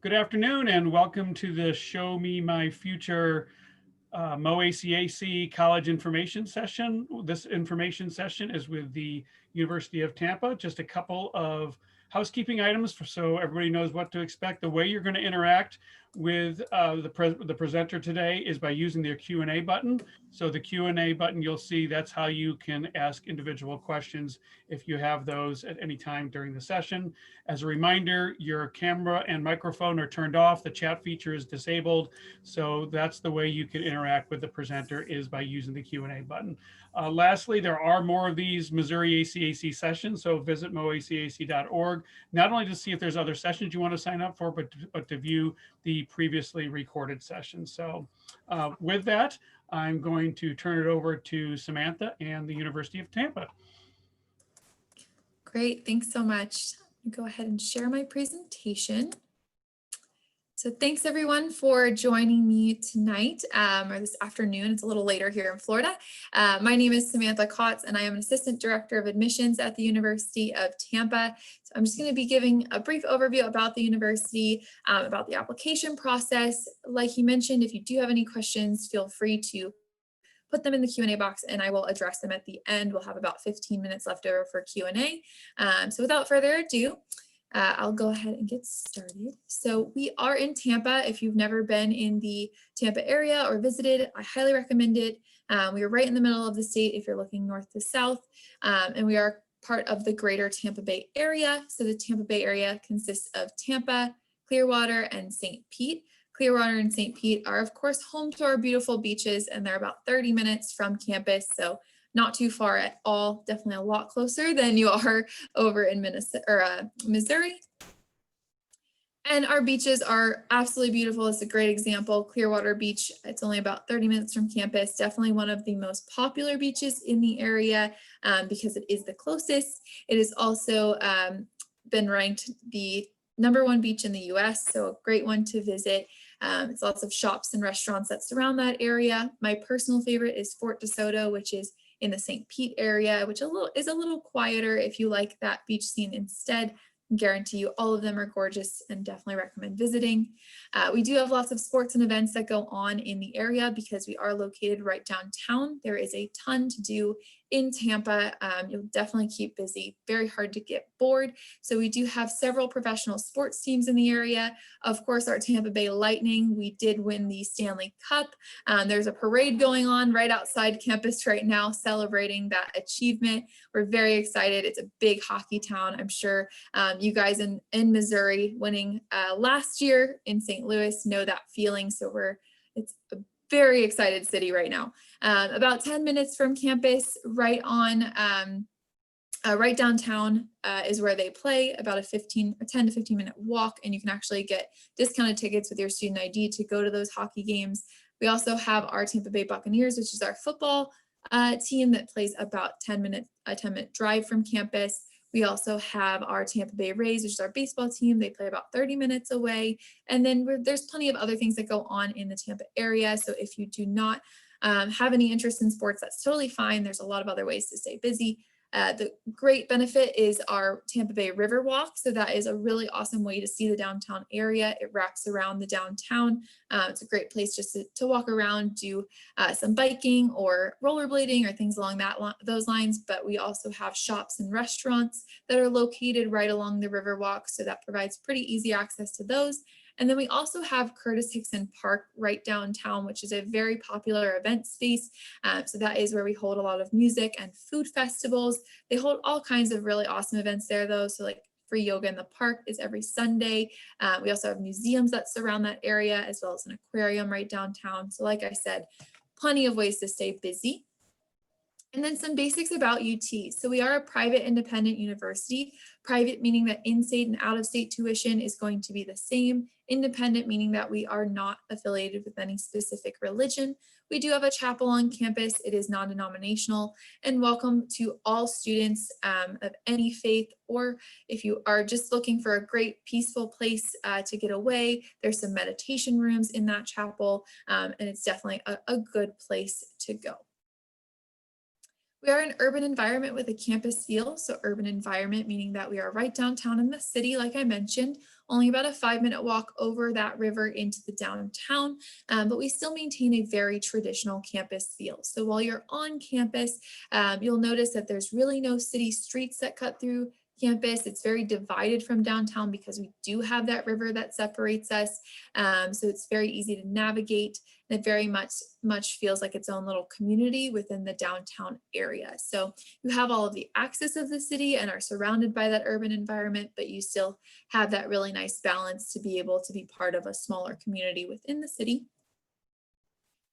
Good afternoon and welcome to the Show Me My Future MOACAC College Information Session. This information session is with the University of Tampa. Just a couple of housekeeping items so everybody knows what to expect. The way you're going to interact with the presenter today is by using their Q&A button. So the Q&A button you'll see, that's how you can ask individual questions if you have those at any time during the session. As a reminder, your camera and microphone are turned off. The chat feature is disabled. So that's the way you can interact with the presenter, is by using the Q&A button. Lastly, there are more of these Missouri ACAC sessions. So visit moacac.org, not only to see if there's other sessions you want to sign up for, but to view the previously recorded sessions. So with that, I'm going to turn it over to Samantha and the University of Tampa. Great, thanks so much. I'll go ahead and share my presentation. So thanks everyone for joining me tonight or this afternoon. It's a little later here in Florida. My name is Samantha Kotz and I am an Assistant Director of Admissions at the University of Tampa. So I'm just going to be giving a brief overview about the university, about the application process. Like he mentioned, if you do have any questions, feel free to put them in the Q&A box and I will address them at the end. We'll have about 15 minutes left over for Q&A. So without further ado, I'll go ahead and get started. So we are in Tampa. If you've never been in the Tampa area or visited, I highly recommend it. We are right in the middle of the state if you're looking north to south, and we are part of the greater Tampa Bay area. So the Tampa Bay area consists of Tampa, Clearwater, and St. Pete. Clearwater and St. Pete are, of course, home to our beautiful beaches, and they're about 30 minutes from campus. So not too far at all, definitely a lot closer than you are over in Missouri. And our beaches are absolutely beautiful. It's a great example. Clearwater Beach, it's only about 30 minutes from campus, definitely one of the most popular beaches in the area because it is the closest. It has also been ranked the #1 beach in the US, so a great one to visit. It's lots of shops and restaurants that surround that area. My personal favorite is Fort DeSoto, which is in the St. Pete area, which is a little quieter if you like that beach scene instead. I guarantee you all of them are gorgeous and definitely recommend visiting. We do have lots of sports and events that go on in the area because we are located right downtown. There is a ton to do in Tampa. You'll definitely keep busy, very hard to get bored. So we do have several professional sports teams in the area. Of course, our Tampa Bay Lightning, we did win the Stanley Cup. There's a parade going on right outside campus right now celebrating that achievement. We're very excited. It's a big hockey town. I'm sure you guys in Missouri winning last year in St. Louis know that feeling. So it's a very excited city right now. About 10 minutes from campus, right downtown is where they play, about a 10 to 15 minute walk, and you can actually get discounted tickets with your student ID to go to those hockey games. We also have our Tampa Bay Buccaneers, which is our football team that plays about a 10 minute drive from campus. We also have our Tampa Bay Rays, which is our baseball team. They play about 30 minutes away. And then there's plenty of other things that go on in the Tampa area. So if you do not have any interest in sports, that's totally fine. There's a lot of other ways to stay busy. The great benefit is our Tampa Bay River Walk. So that is a really awesome way to see the downtown area. It wraps around the downtown. It's a great place just to walk around, do some biking or rollerblading or things along those lines. But we also have shops and restaurants that are located right along the River Walk. So that provides pretty easy access to those. And then we also have Curtis Hickson Park right downtown, which is a very popular event space. So that is where we hold a lot of music and food festivals. They hold all kinds of really awesome events there though. So like free yoga in the park is every Sunday. We also have museums that surround that area, as well as an aquarium right downtown. So like I said, plenty of ways to stay busy. And then some basics about UT. So we are a private independent university. Private meaning that in-state and out-of-state tuition is going to be the same. Independent meaning that we are not affiliated with any specific religion. We do have a chapel on campus. It is non-denominational, and welcome to all students of any faith, or if you are just looking for a great peaceful place to get away, there's some meditation rooms in that chapel, and it's definitely a good place to go. We are an urban environment with a campus feel. So urban environment, meaning that we are right downtown in the city, like I mentioned, only about a 5-minute walk over that river into the downtown, but we still maintain a very traditional campus feel. So while you're on campus, you'll notice that there's really no city streets that cut through campus. It's very divided from downtown because we do have that river that separates us. So it's very easy to navigate. And it very much feels like its own little community within the downtown area. So you have all of the access of the city and are surrounded by that urban environment, but you still have that really nice balance to be able to be part of a smaller community within the city.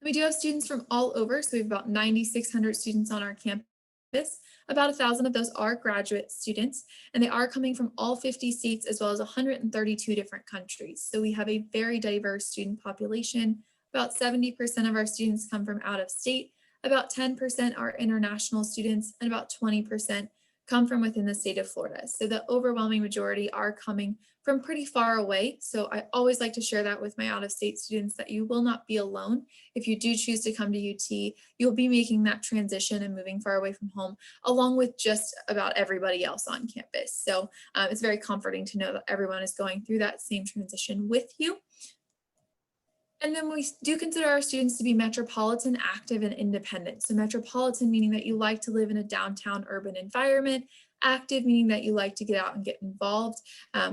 We do have students from all over. So we have about 9,600 students on our campus. About 1,000 of those are graduate students, and they are coming from all 50 states as well as 132 different countries. So we have a very diverse student population. About 70% of our students come from out of state, about 10% are international students, and about 20% come from within the state of Florida. So the overwhelming majority are coming from pretty far away. So I always like to share that with my out-of-state students that you will not be alone. If you do choose to come to UT, you'll be making that transition and moving far away from home, along with just about everybody else on campus. So it's very comforting to know that everyone is going through that same transition with you. And then we do consider our students to be metropolitan, active, and independent. So metropolitan meaning that you like to live in a downtown urban environment, active meaning that you like to get out and get involved,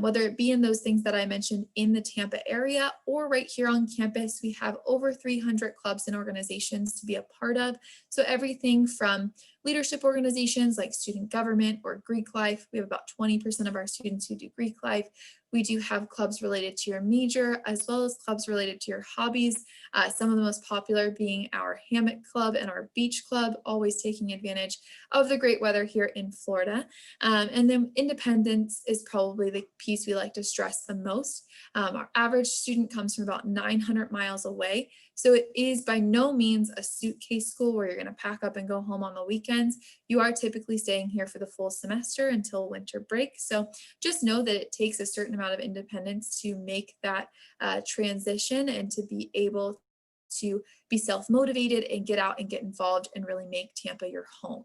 whether it be in those things that I mentioned in the Tampa area or right here on campus. We have over 300 clubs and organizations to be a part of. So everything from leadership organizations like student government or Greek life. We have about 20% of our students who do Greek life. We do have clubs related to your major as well as clubs related to your hobbies. Some of the most popular being our hammock club and our beach club, always taking advantage of the great weather here in Florida. And then independence is probably the piece we like to stress the most. Our average student comes from about 900 miles away. So it is by no means a suitcase school where you're going to pack up and go home on the weekends. You are typically staying here for the full semester until winter break. So just know that it takes a certain amount of independence to make that transition and to be able to be self-motivated and get out and get involved and really make Tampa your home.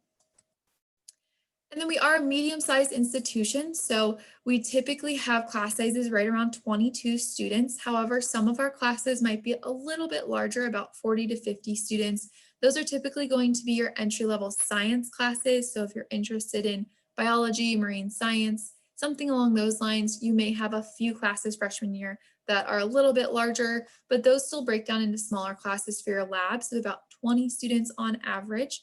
And then we are a medium-sized institution, so we typically have class sizes right around 22 students. However, some of our classes might be a little bit larger, about 40 to 50 students. Those are typically going to be your entry-level science classes. So if you're interested in biology, marine science, something along those lines, you may have a few classes freshman year that are a little bit larger, but those still break down into smaller classes for your labs of about 20 students on average.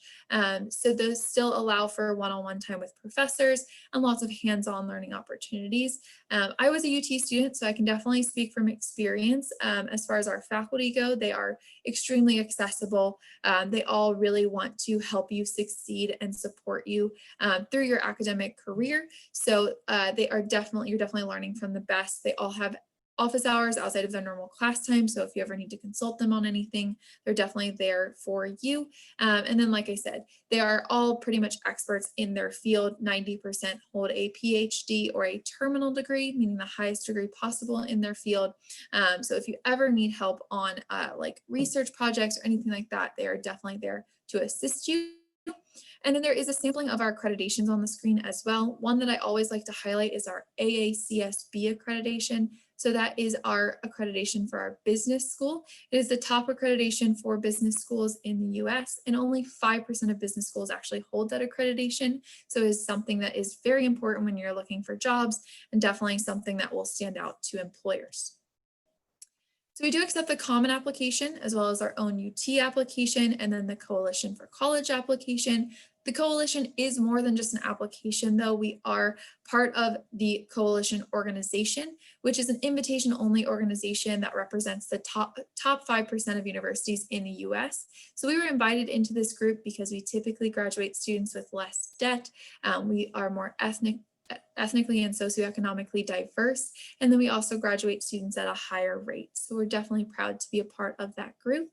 So those still allow for one-on-one time with professors and lots of hands-on learning opportunities. I was a UT student, so I can definitely speak from experience. As far as our faculty go, they are extremely accessible. They all really want to help you succeed and support you through your academic career. So you're definitely learning from the best. They all have office hours outside of their normal class time. So if you ever need to consult them on anything, they're definitely there for you. And then, like I said, they are all pretty much experts in their field. 90% hold a PhD or a terminal degree, meaning the highest degree possible in their field. So if you ever need help on like research projects or anything like that, they are definitely there to assist you. And then there is a sampling of our accreditations on the screen as well. One that I always like to highlight is our AACSB accreditation. So that is our accreditation for our business school. It is the top accreditation for business schools in the US, and only 5% of business schools actually hold that accreditation. So it's something that is very important when you're looking for jobs, and definitely something that will stand out to employers. So we do accept the common application as well as our own UT application and then the Coalition for College application. The Coalition is more than just an application, though. We are part of the Coalition organization, which is an invitation-only organization that represents the top 5% of universities in the US. So we were invited into this group because we typically graduate students with less debt. We are more ethnically and socioeconomically diverse. And then we also graduate students at a higher rate. So we're definitely proud to be a part of that group.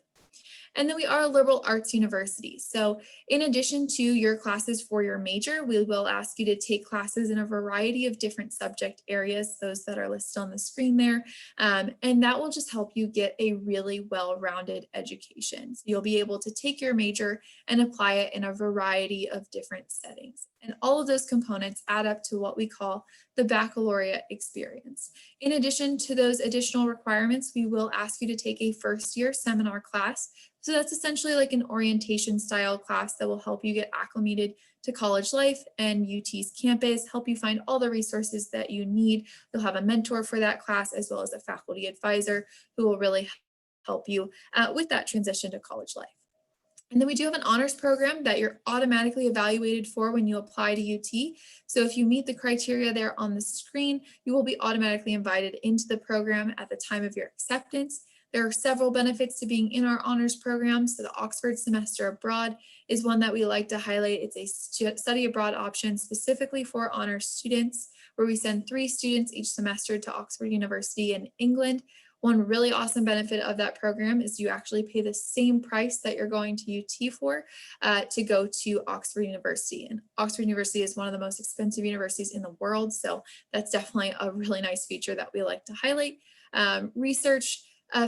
And then we are a liberal arts university. So in addition to your classes for your major, we will ask you to take classes in a variety of different subject areas, those that are listed on the screen there. And that will just help you get a really well-rounded education. So you'll be able to take your major and apply it in a variety of different settings. And all of those components add up to what we call the baccalaureate experience. In addition to those additional requirements, we will ask you to take a first-year seminar class. So that's essentially like an orientation style class that will help you get acclimated to college life and UT's campus, help you find all the resources that you need. You'll have a mentor for that class as well as a faculty advisor who will really help you with that transition to college life. And then we do have an honors program that you're automatically evaluated for when you apply to UT. So if you meet the criteria there on the screen, you will be automatically invited into the program at the time of your acceptance. There are several benefits to being in our honors program. So the Oxford Semester Abroad is one that we like to highlight. It's a study abroad option specifically for honors students, where we send 3 students each semester to Oxford University in England. One really awesome benefit of that program is you actually pay the same price that you're going to UT for to go to Oxford University. And Oxford University is one of the most expensive universities in the world. So that's definitely a really nice feature that we like to highlight. Research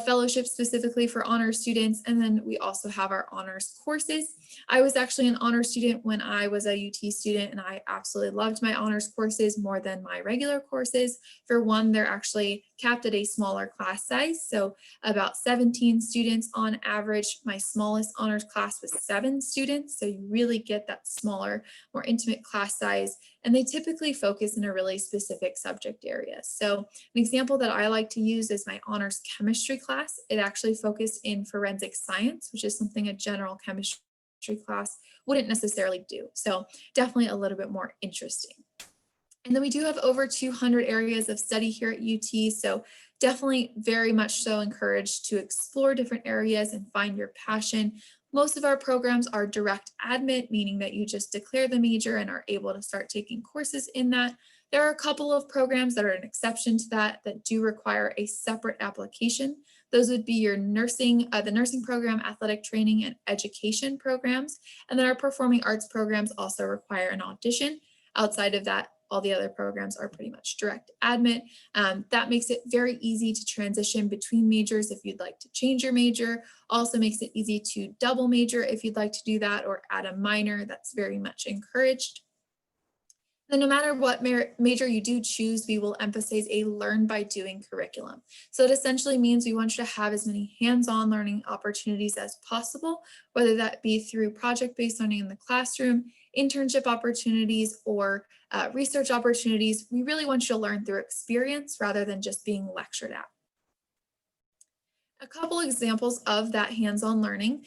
fellowship specifically for honors students. And then we also have our honors courses. I was actually an honors student when I was a UT student, and I absolutely loved my honors courses more than my regular courses. For one, they're actually capped at a smaller class size. So about 17 students on average. My smallest honors class was 7 students. So you really get that smaller, more intimate class size. And they typically focus in a really specific subject area. So an example that I like to use is my honors chemistry class. It actually focused in forensic science, which is something a general chemistry class wouldn't necessarily do. So definitely a little bit more interesting. And then we do have over 200 areas of study here at UT. So definitely very much so encouraged to explore different areas and find your passion. Most of our programs are direct admit, meaning that you just declare the major and are able to start taking courses in that. There are a couple of programs that are an exception to that do require a separate application. Those would be your nursing, the nursing program, athletic training, and education programs. And then our performing arts programs also require an audition. Outside of that, all the other programs are pretty much direct admit. That makes it very easy to transition between majors if you'd like to change your major. Also makes it easy to double major if you'd like to do that, or add a minor. That's very much encouraged. Then no matter what major you do choose, we will emphasize a learn by doing curriculum. So it essentially means we want you to have as many hands-on learning opportunities as possible, whether that be through project-based learning in the classroom, internship opportunities, or research opportunities. We really want you to learn through experience rather than just being lectured at. A couple examples of that hands-on learning.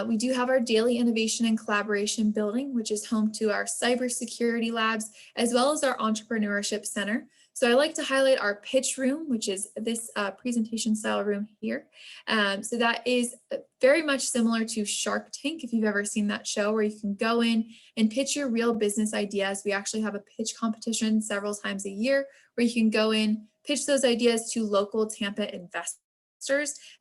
We do have our daily innovation and collaboration building, which is home to our cybersecurity labs, as well as our entrepreneurship center. So I like to highlight our pitch room, which is this presentation style room here. So that is very much similar to Shark Tank, if you've ever seen that show, where you can go in and pitch your real business ideas. We actually have a pitch competition several times a year where you can go in, pitch those ideas to local Tampa investors.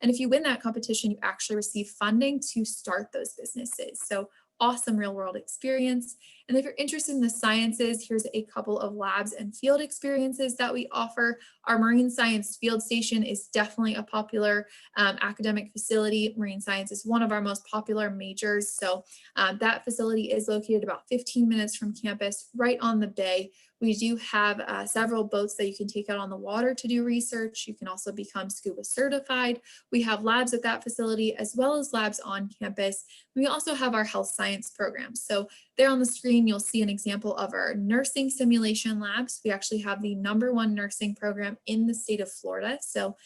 And if you win that competition, you actually receive funding to start those businesses. So awesome real world experience. And if you're interested in the sciences, here's a couple of labs and field experiences that we offer. Our Marine Science Field Station is definitely a popular academic facility. Marine Science is one of our most popular majors. So that facility is located about 15 minutes from campus, right on the bay. We do have several boats that you can take out on the water to do research. You can also become scuba certified. We have labs at that facility as well as labs on campus. We also have our health science programs. So there on the screen, you'll see an example of our nursing simulation labs. We actually have the #1 nursing program in the state of Florida. So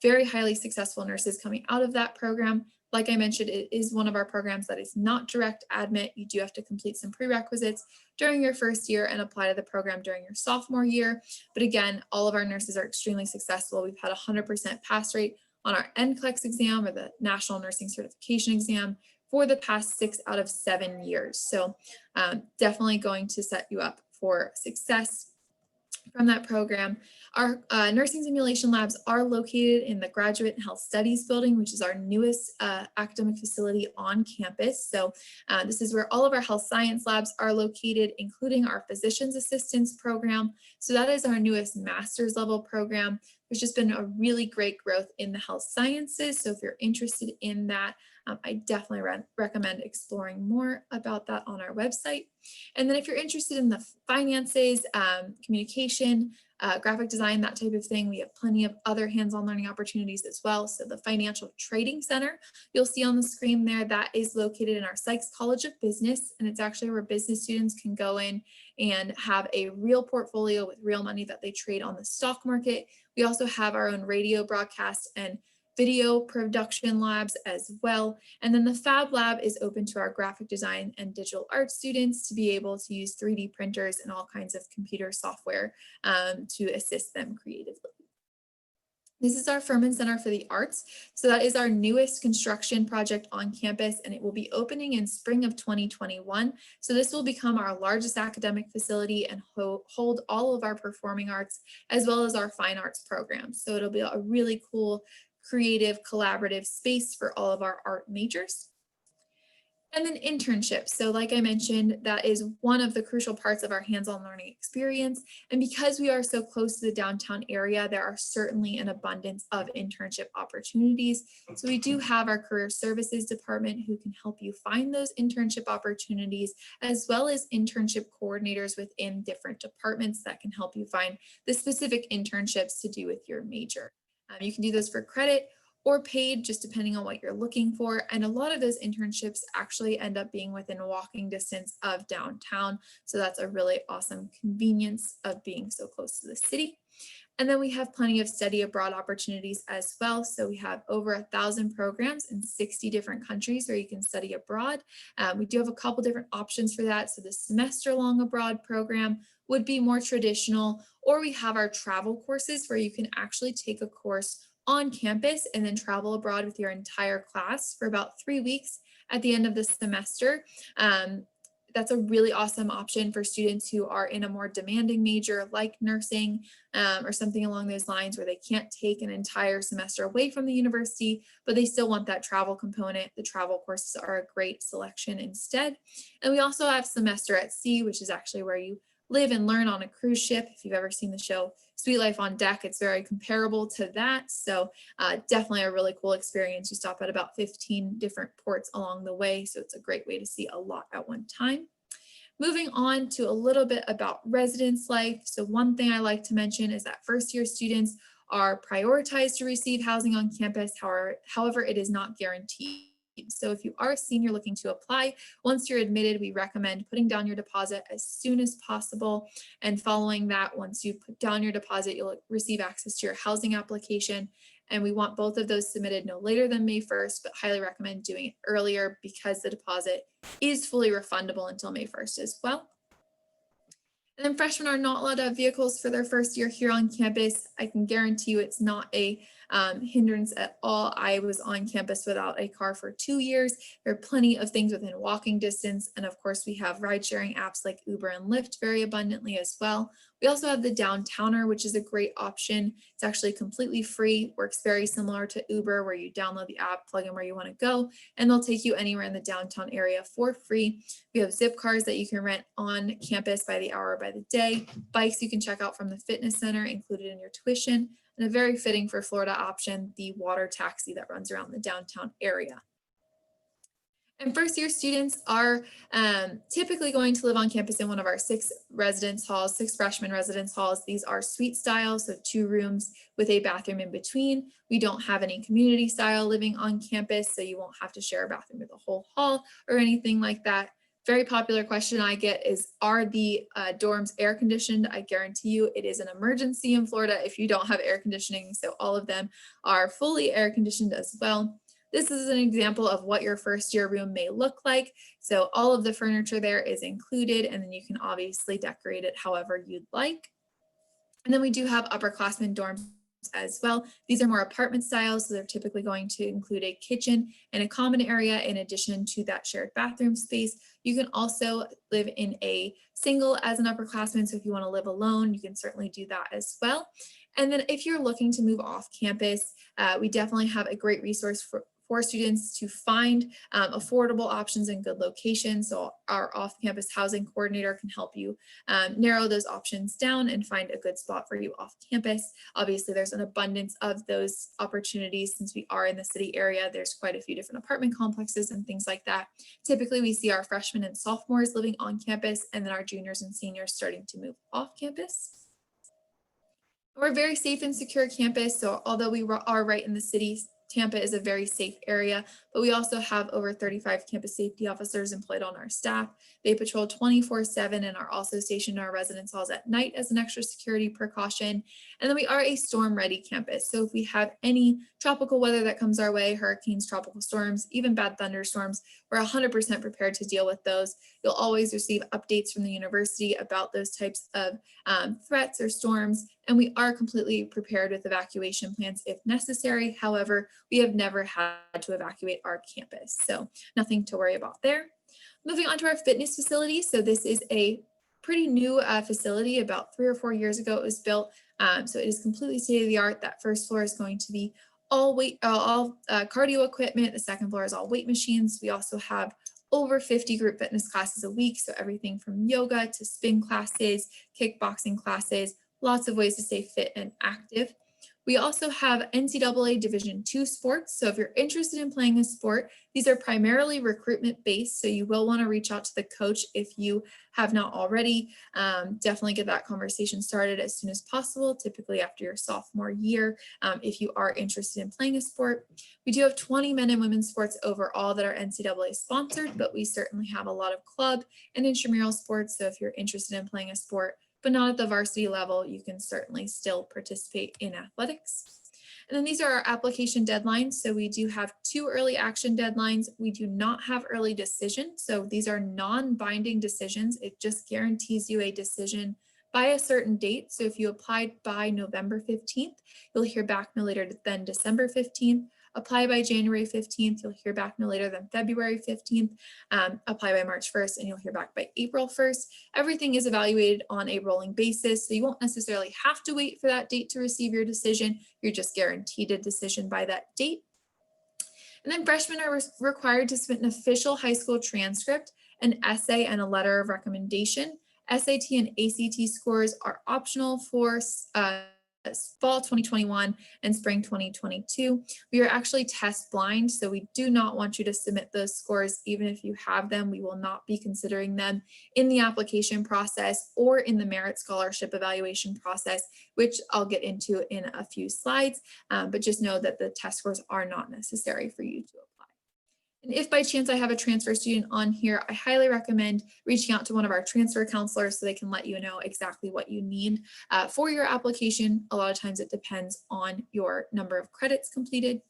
very highly successful nurses coming out of that program. Like I mentioned, it is one of our programs that is not direct admit. You do have to complete some prerequisites during your first year and apply to the program during your sophomore year. But again, all of our nurses are extremely successful. We've had a 100% pass rate on our NCLEX exam, or the National Nursing Certification Exam, for the past 6 out of 7 years. So definitely going to set you up for success. from that program. Our nursing simulation labs are located in the Graduate and Health Studies building, which is our newest academic facility on campus. So this is where all of our health science labs are located, including our physician's assistants program. So that is our newest master's level program. There's just been a really great growth in the health sciences. So if you're interested in that, I definitely recommend exploring more about that on our website. And then if you're interested in the finances, communication, graphic design, that type of thing, we have plenty of other hands-on learning opportunities as well. So the Financial Trading Center, you'll see on the screen there, that is located in our Sykes College of Business. And it's actually where business students can go in and have a real portfolio with real money that they trade on the stock market. We also have our own radio broadcast and video production labs as well. And then the Fab Lab is open to our graphic design and digital art students to be able to use 3D printers and all kinds of computer software to assist them creatively. This is our Friedman Center for the Arts. So that is our newest construction project on campus, and it will be opening in spring of 2021. So this will become our largest academic facility and hold all of our performing arts as well as our fine arts programs. So it'll be a really cool, creative, collaborative space for all of our art majors. And then internships. So like I mentioned, that is one of the crucial parts of our hands-on learning experience. And because we are so close to the downtown area, there are certainly an abundance of internship opportunities. So we do have our career services department who can help you find those internship opportunities, as well as internship coordinators within different departments that can help you find the specific internships to do with your major. You can do those for credit or paid, just depending on what you're looking for. And a lot of those internships actually end up being within walking distance of downtown. So that's a really awesome convenience of being so close to the city. And then we have plenty of study abroad opportunities as well. So we have over 1,000 programs in 60 different countries where you can study abroad. We do have a couple different options for that. So the semester-long abroad program would be more traditional, or we have our travel courses where you can actually take a course on campus and then travel abroad with your entire class for about 3 weeks at the end of the semester. That's a really awesome option for students who are in a more demanding major like nursing or something along those lines, where they can't take an entire semester away from the university, but they still want that travel component. The travel courses are a great selection instead. And we also have Semester at Sea, which is actually where you live and learn on a cruise ship. If you've ever seen the show Sweet Life on Deck, it's very comparable to that. So definitely a really cool experience. You stop at about 15 different ports along the way. So it's a great way to see a lot at one time. Moving on to a little bit about residence life. So one thing I like to mention is that first year students are prioritized to receive housing on campus. However, it is not guaranteed. So if you are a senior looking to apply, once you're admitted, we recommend putting down your deposit as soon as possible. And following that, once you put down your deposit, you'll receive access to your housing application. And we want both of those submitted no later than May 1st, but highly recommend doing it earlier because the deposit is fully refundable until May 1st as well. And then freshmen are not allowed to have vehicles for their first year here on campus. I can guarantee you it's not a hindrance at all. I was on campus without a car for 2 years. There are plenty of things within walking distance. And of course, we have ride sharing apps like Uber and Lyft very abundantly as well. We also have the Downtowner, which is a great option. It's actually completely free, works very similar to Uber, where you download the app, plug in where you want to go, and they'll take you anywhere in the downtown area for free. We have zip cars that you can rent on campus by the hour or by the day. Bikes you can check out from the fitness center included in your tuition, and a very fitting for Florida option, the water taxi that runs around the downtown area. And first year students are typically going to live on campus in one of our 6 freshman residence halls. These are suite style, so 2 rooms with a bathroom in between. We don't have any community style living on campus, so you won't have to share a bathroom with the whole hall or anything like that. Very popular question I get is, are the dorms air conditioned? I guarantee you it is an emergency in Florida if you don't have air conditioning, so all of them are fully air conditioned as well. This is an example of what your first year room may look like. So all of the furniture there is included, and then you can obviously decorate it however you'd like. And then we do have upperclassmen dorms as well. These are more apartment style, so they're typically going to include a kitchen and a common area in addition to that shared bathroom space. You can also live in a single as an upperclassman, so if you want to live alone, you can certainly do that as well. And then if you're looking to move off campus, we definitely have a great resource for students to find affordable options in good locations. So our off-campus housing coordinator can help you narrow those options down and find a good spot for you off campus. Obviously, there's an abundance of those opportunities since we are in the city area. There's quite a few different apartment complexes and things like that. Typically, we see our freshmen and sophomores living on campus, and then our juniors and seniors starting to move off campus. We're a very safe and secure campus, so although we are right in the city, Tampa is a very safe area, but we also have over 35 campus safety officers employed on our staff. They patrol 24/7 and are also stationed in our residence halls at night as an extra security precaution. And then we are a storm-ready campus. So if we have any tropical weather that comes our way, hurricanes, tropical storms, even bad thunderstorms, we're 100% prepared to deal with those. You'll always receive updates from the university about those types of threats or storms, and we are completely prepared with evacuation plans if necessary. However, we have never had to evacuate our campus, so nothing to worry about there. Moving on to our fitness facility. So this is a pretty new facility. About 3 or 4 years ago, it was built. So it is completely state of the art. That first floor is going to be all cardio equipment. The second floor is all weight machines. We also have over 50 group fitness classes a week. So everything from yoga to spin classes, kickboxing classes, lots of ways to stay fit and active. We also have NCAA Division II sports. So if you're interested in playing a sport, these are primarily recruitment based. So you will want to reach out to the coach if you have not already. Definitely get that conversation started as soon as possible, typically after your sophomore year, if you are interested in playing a sport. We do have 20 men and women's sports overall that are NCAA sponsored, but we certainly have a lot of club and intramural sports. So if you're interested in playing a sport, but not at the varsity level, you can certainly still participate in athletics. And then these are our application deadlines. So we do have 2 early action deadlines. We do not have early decision. So these are non-binding decisions. It just guarantees you a decision by a certain date. So if you applied by November 15th, you'll hear back no later than December 15th. Apply by January 15th, you'll hear back no later than February 15th. Apply by March 1st, and you'll hear back by April 1st. Everything is evaluated on a rolling basis, so you won't necessarily have to wait for that date to receive your decision. You're just guaranteed a decision by that date. And then freshmen are required to submit an official high school transcript, an essay, and a letter of recommendation. SAT and ACT scores are optional for fall 2021 and spring 2022. We are actually test blind, so we do not want you to submit those scores. Even if you have them, we will not be considering them in the application process or in the merit scholarship evaluation process, which I'll get into in a few slides, but just know that the test scores are not necessary for you to apply. And if by chance I have a transfer student on here, I highly recommend reaching out to one of our transfer counselors so they can let you know exactly what you need for your application. A lot of times it depends on your number of credits completed.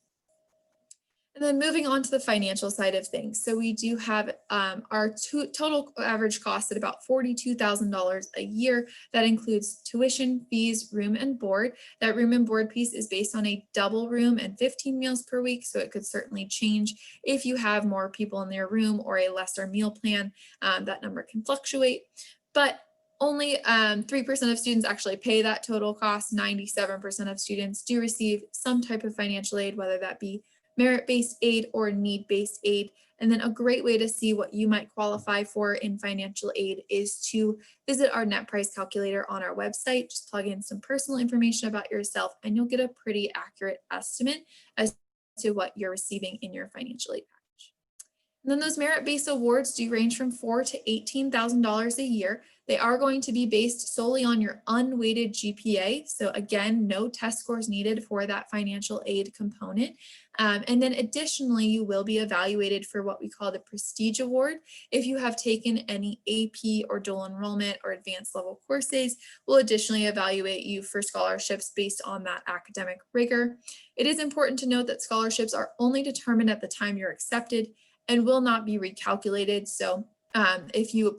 And then moving on to the financial side of things. So we do have our total average cost at about $42,000 a year. That includes tuition, fees, room and board. That room and board piece is based on a double room and 15 meals per week. So it could certainly change if you have more people in their room or a lesser meal plan. That number can fluctuate, but only 3% of students actually pay that total cost. 97% of students do receive some type of financial aid, whether that be merit-based aid or need-based aid. And then a great way to see what you might qualify for in financial aid is to visit our net price calculator on our website. Just plug in some personal information about yourself and you'll get a pretty accurate estimate as to what you're receiving in your financial aid package. And then those merit-based awards do range from $4,000 to $18,000 a year. They are going to be based solely on your unweighted GPA. So again, no test scores needed for that financial aid component. And then additionally, you will be evaluated for what we call the Prestige Award. If you have taken any AP or dual enrollment or advanced level courses, we'll additionally evaluate you for scholarships based on that academic rigor. It is important to note that scholarships are only determined at the time you're accepted and will not be recalculated. So If you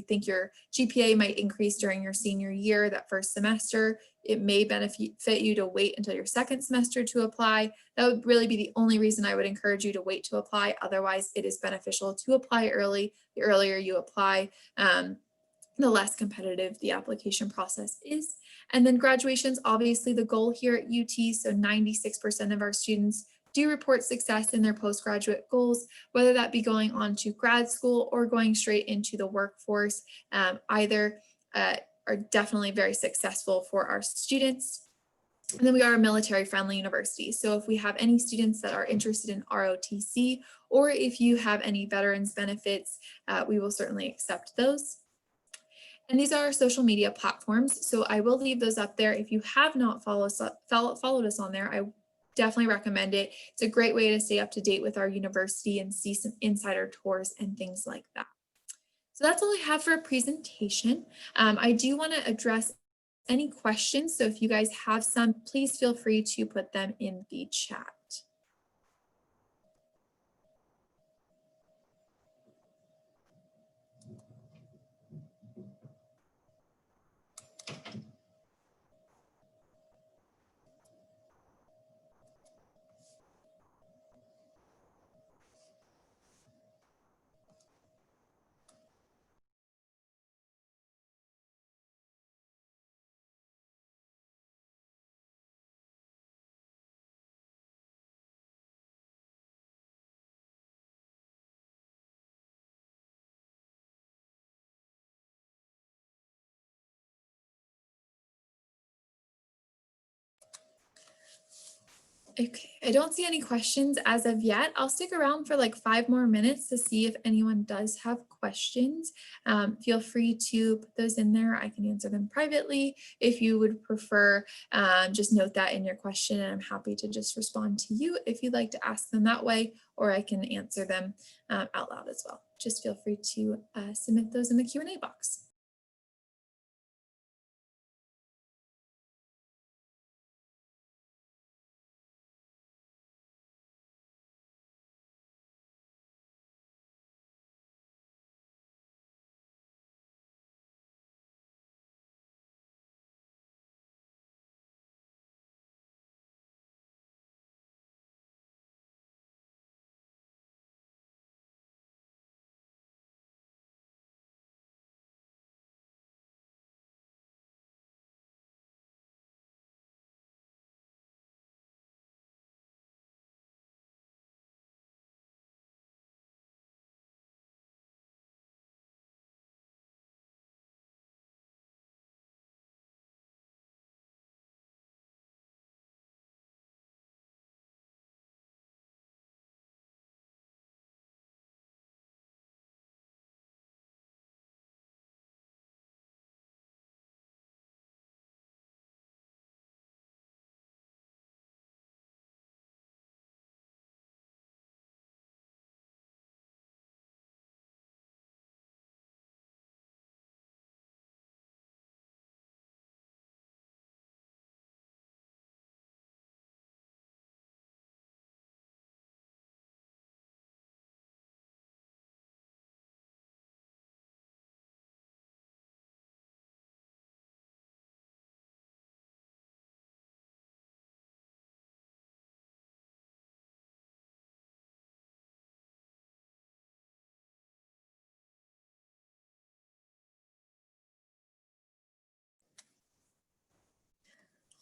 think your GPA might increase during your senior year, that first semester, it may benefit you to wait until your second semester to apply. That would really be the only reason I would encourage you to wait to apply. Otherwise, it is beneficial to apply early. The earlier you apply, the less competitive the application process is. And then graduation's obviously the goal here at UT. So 96% of our students do report success in their postgraduate goals, whether that be going on to grad school or going straight into the workforce. Either are definitely very successful for our students. And then we are a military-friendly university. So if we have any students that are interested in ROTC, or if you have any veterans benefits, we will certainly accept those. And these are our social media platforms. So I will leave those up there. If you have not followed us on there, I definitely recommend it. It's a great way to stay up to date with our university and see some insider tours and things like that. So that's all I have for a presentation. I do want to address any questions. So if you guys have some, please feel free to put them in the chat. Okay, I don't see any questions as of yet. I'll stick around for like 5 more minutes to see if anyone does have questions. Feel free to put those in there. I can answer them privately. If you would prefer, just note that in your question, and I'm happy to just respond to you if you'd like to ask them that way, or I can answer them out loud as well. Just feel free to submit those in the Q&A box.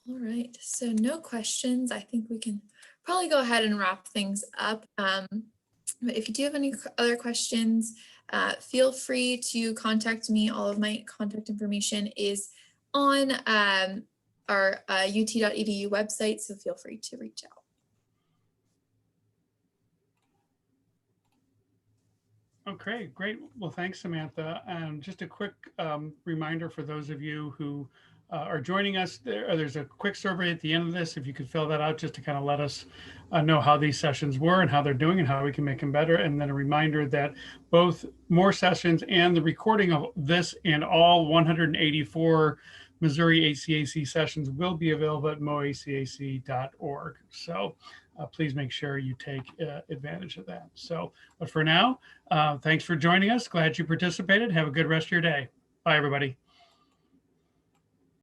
All right, so no questions. I think we can probably go ahead and wrap things up. But if you do have any other questions, feel free to contact me. All of my contact information is on our ut.edu website, so feel free to reach out. Okay, great. Well, thanks, Samantha. Just a quick reminder for those of you who are joining us. There's a quick survey at the end of this. If you could fill that out just to kind of let us know how these sessions were and how they're doing and how we can make them better. And then a reminder that both more sessions and the recording of this and all 184 Missouri ACAC sessions will be available at moacac.org. So please make sure you take advantage of that. So, but for now, thanks for joining us. Glad you participated. Have a good rest of your day. Bye, everybody.